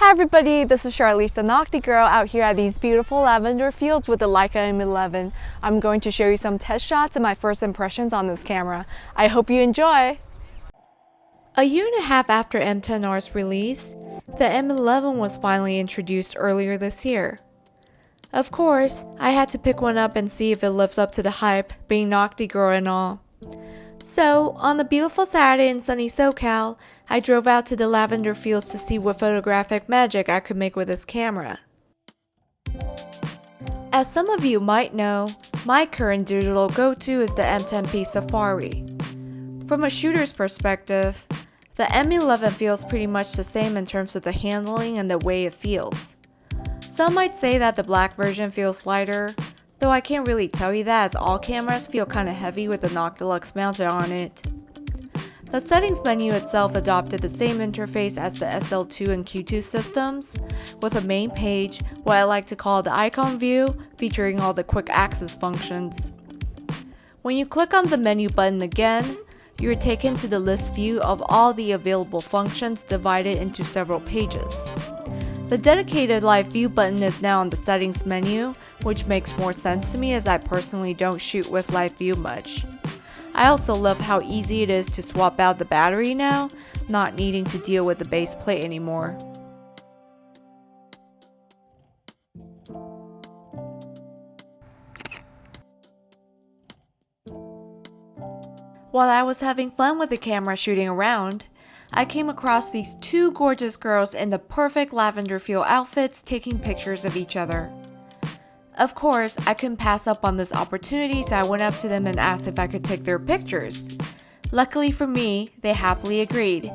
Hi everybody, this is Charlize the Nocti Girl out here at these beautiful lavender fields with the Leica M11. I'm going to show you some test shots and my first impressions on this camera. I hope you enjoy! A year and a half after M10R's release, the M11 was finally introduced earlier this year. Of course, I had to pick one up and see if it lives up to the hype, being Nocti Girl and all. So, on a beautiful Saturday in sunny SoCal, I drove out to the lavender fields to see what photographic magic I could make with this camera. As some of you might know, my current digital go-to is the M10P Safari. From a shooter's perspective, the M11 feels pretty much the same in terms of the handling and the way it feels. Some might say that the black version feels lighter, though I can't really tell you that as all cameras feel kinda heavy with the Noctilux mounted on it. The settings menu itself adopted the same interface as the SL2 and Q2 systems, with a main page, what I like to call the icon view, featuring all the quick access functions. When you click on the menu button again, you're taken to the list view of all the available functions divided into several pages. The dedicated live view button is now on the settings menu, which makes more sense to me as I personally don't shoot with live view much. I also love how easy it is to swap out the battery now, not needing to deal with the base plate anymore. While I was having fun with the camera shooting around, I came across these two gorgeous girls in the perfect lavender field outfits taking pictures of each other. Of course, I couldn't pass up on this opportunity, so I went up to them and asked if I could take their pictures. Luckily for me, they happily agreed.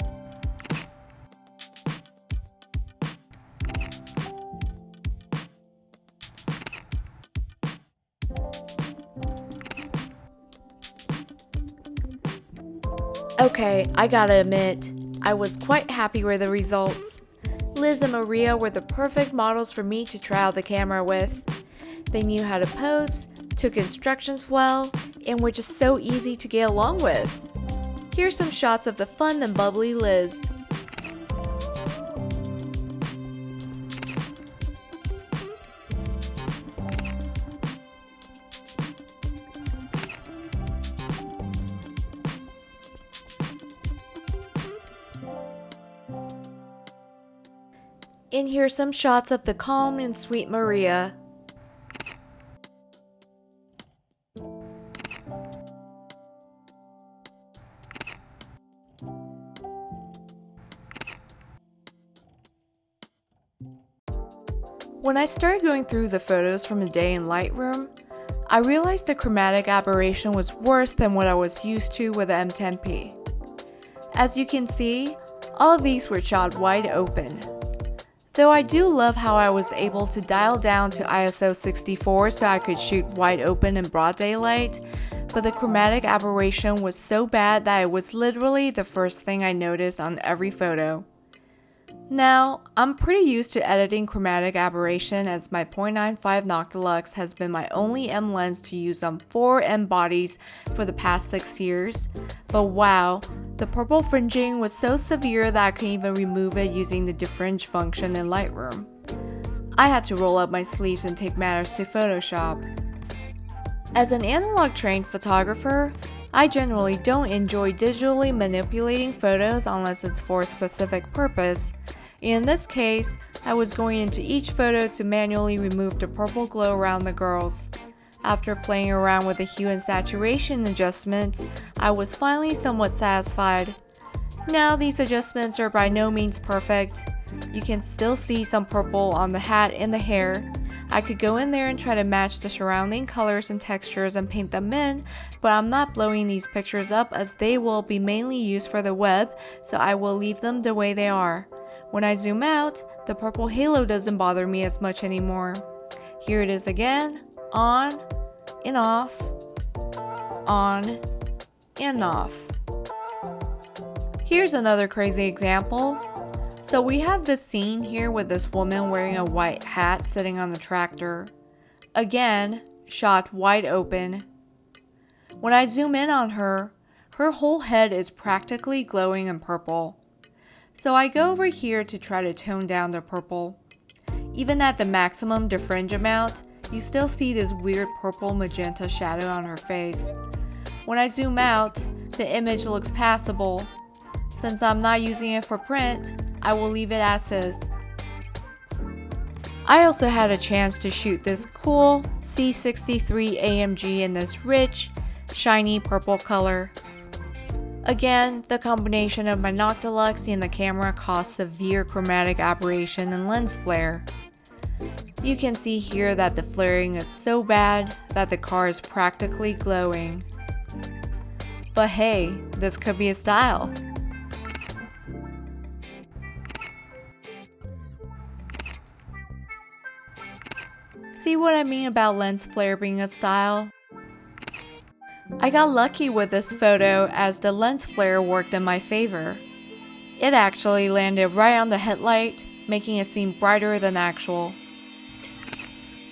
Okay, I gotta admit, I was quite happy with the results. Liz and Maria were the perfect models for me to try out the camera with. They knew how to pose, took instructions well, and were just so easy to get along with. Here's some shots of the fun and bubbly Liz. And here's some shots of the calm and sweet Maria. When I started going through the photos from a day in Lightroom, I realized the chromatic aberration was worse than what I was used to with the M10P. As you can see, all of these were shot wide open. Though I do love how I was able to dial down to ISO 64 so I could shoot wide open in broad daylight, but the chromatic aberration was so bad that it was literally the first thing I noticed on every photo. Now, I'm pretty used to editing chromatic aberration as my .95 Noctilux has been my only M lens to use on 4 M bodies for the past 6 years, but wow, the purple fringing was so severe that I couldn't even remove it using the defringe function in Lightroom. I had to roll up my sleeves and take matters to Photoshop. As an analog trained photographer, I generally don't enjoy digitally manipulating photos unless it's for a specific purpose. In this case, I was going into each photo to manually remove the purple glow around the girls. After playing around with the hue and saturation adjustments, I was finally somewhat satisfied. Now these adjustments are by no means perfect. You can still see some purple on the hat and the hair. I could go in there and try to match the surrounding colors and textures and paint them in, but I'm not blowing these pictures up as they will be mainly used for the web, so I will leave them the way they are. When I zoom out, the purple halo doesn't bother me as much anymore. Here it is again, on and off, on and off. Here's another crazy example. So we have this scene here with this woman wearing a white hat sitting on the tractor. Again, shot wide open. When I zoom in on her, her whole head is practically glowing in purple. So I go over here to try to tone down the purple. Even at the maximum difference amount, you still see this weird purple magenta shadow on her face. When I zoom out, the image looks passable. Since I'm not using it for print, I will leave it as is. I also had a chance to shoot this cool C63 AMG in this rich, shiny purple color. Again, the combination of my Noctilux and the camera caused severe chromatic aberration and lens flare. You can see here that the flaring is so bad that the car is practically glowing. But hey, this could be a style. See what I mean about lens flare being a style? I got lucky with this photo as the lens flare worked in my favor. It actually landed right on the headlight, making it seem brighter than actual.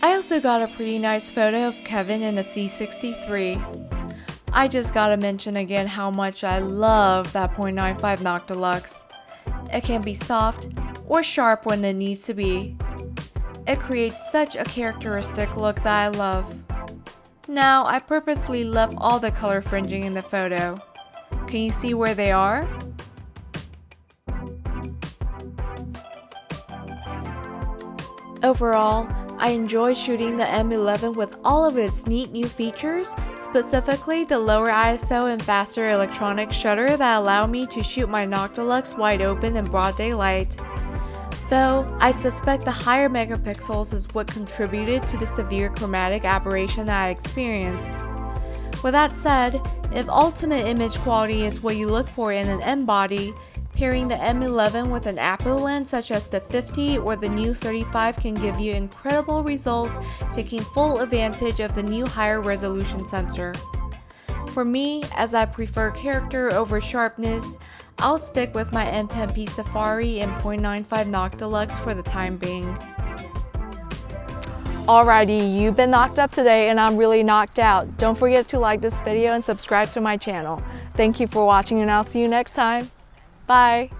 I also got a pretty nice photo of Kevin in the C63. I just gotta mention again how much I love that .95 Noctilux. It can be soft or sharp when it needs to be. It creates such a characteristic look that I love. Now, I purposely left all the color fringing in the photo. Can you see where they are? Overall, I enjoyed shooting the M11 with all of its neat new features, specifically the lower ISO and faster electronic shutter that allow me to shoot my Noctilux wide open in broad daylight. Though, I suspect the higher megapixels is what contributed to the severe chromatic aberration that I experienced. With that said, if ultimate image quality is what you look for in an M body, pairing the M11 with an apo lens such as the 50 or the new 35 can give you incredible results, taking full advantage of the new higher resolution sensor. For me, as I prefer character over sharpness, I'll stick with my M10P Safari and .95 Noctilux for the time being. Alrighty, you've been knocked up today and I'm really knocked out. Don't forget to like this video and subscribe to my channel. Thank you for watching and I'll see you next time. Bye!